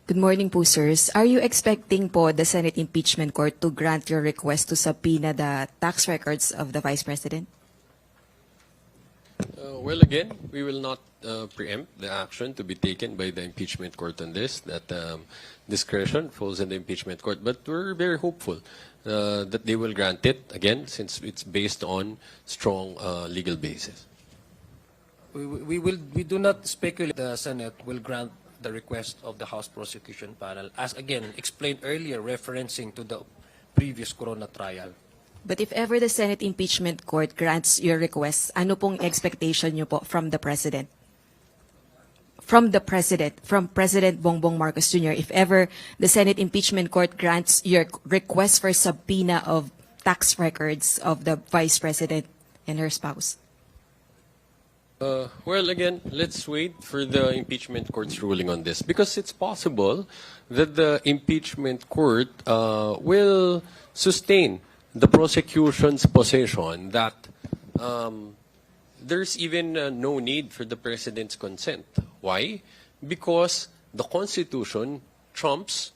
Good morning po, sirs. Are you expecting po the Senate Impeachment Court to grant your request to subpoena the tax records of the Vice President? Well, again, we will not preempt the action to be taken by the impeachment court on this. That discretion falls in the impeachment court. But we're very hopeful that they will grant it, again, since it's based on strong legal basis. We do not speculate the Senate will grant the request of the House Prosecution Panel, as again explained earlier, referencing to the previous Corona trial. But if ever the Senate Impeachment Court grants your request, ano pong expectation nyo po from the President? From President Bongbong Marcos Jr., if ever the Senate Impeachment Court grants your request for subpoena of tax records of the Vice President and her spouse? Well, again, let's wait for the impeachment court's ruling on this, because it's possible that the impeachment court will sustain the prosecution's position that there's even no need for the president's consent. Why? Because the Constitution trumps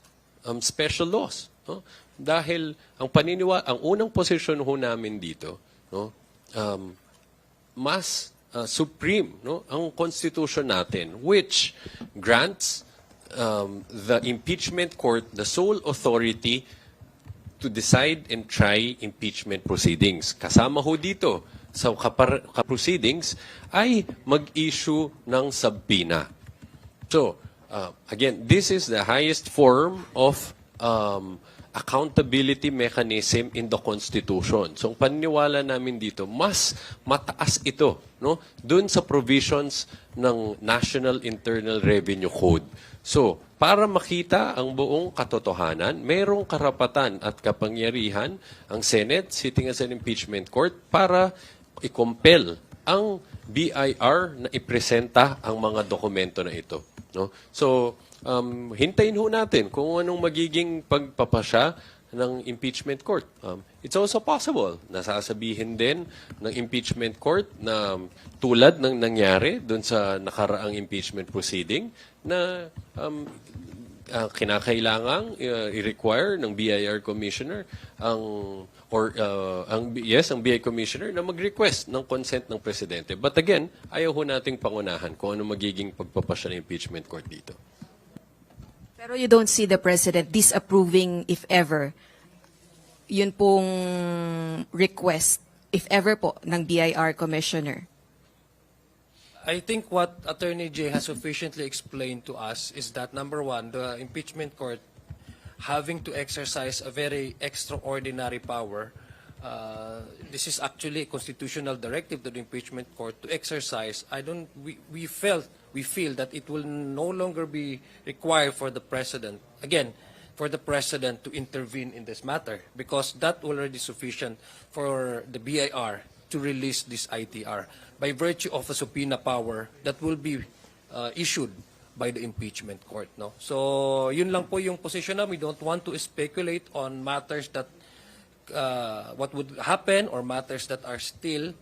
special laws. No? Dahil ang unang posisyon ho namin dito, no, mas supreme, no, ang Constitution natin, which grants the impeachment court the sole authority to decide and try impeachment proceedings. Kasama ho dito sa proceedings ay mag-issue ng subpoena. So, again, this is the highest form of accountability mechanism in the Constitution. So, ang paniniwala namin dito, mas mataas ito, no, dun sa provisions ng National Internal Revenue Code. So, para makita ang buong katotohanan, mayroong karapatan at kapangyarihan ang Senate sitting as an impeachment court para i-compel ang BIR na ipresenta ang mga dokumento na ito. No? So, hintayin ho natin kung anong magiging pagpapasya ng impeachment court. It's also possible na sasabihin din ng impeachment court na tulad ng nangyari doon sa nakaraang impeachment proceeding na kinakailangang i-require ng BIR commissioner ang BI commissioner na mag-request ng consent ng presidente. But again, ayaw ho nating pangunahan kung ano magiging pagpapasya ng impeachment court dito. Pero you don't see the President disapproving, if ever, yun pong request, if ever po, ng BIR Commissioner? I think what Attorney Jay has sufficiently explained to us is that, number one, the impeachment court having to exercise a very extraordinary power. This is actually a constitutional directive to the impeachment court to exercise. We feel that it will no longer be required for the president, again, for the president to intervene in this matter, because that already sufficient for the BIR to release this ITR by virtue of a subpoena power that will be issued by the impeachment court. No? So yun lang po yung position na we don't want to speculate on matters that what would happen or matters that are still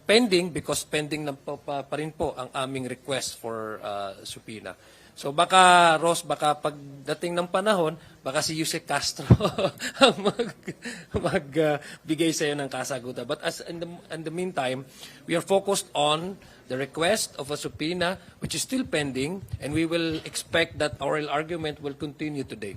pending, because pending na pa rin po ang aming request for subpoena. So baka, Ross, baka pagdating ng panahon, baka si Yusek Castro ang magbigay sa iyo ng kasagutan. But as in the meantime, we are focused on the request of a subpoena, which is still pending, and we will expect that oral argument will continue today.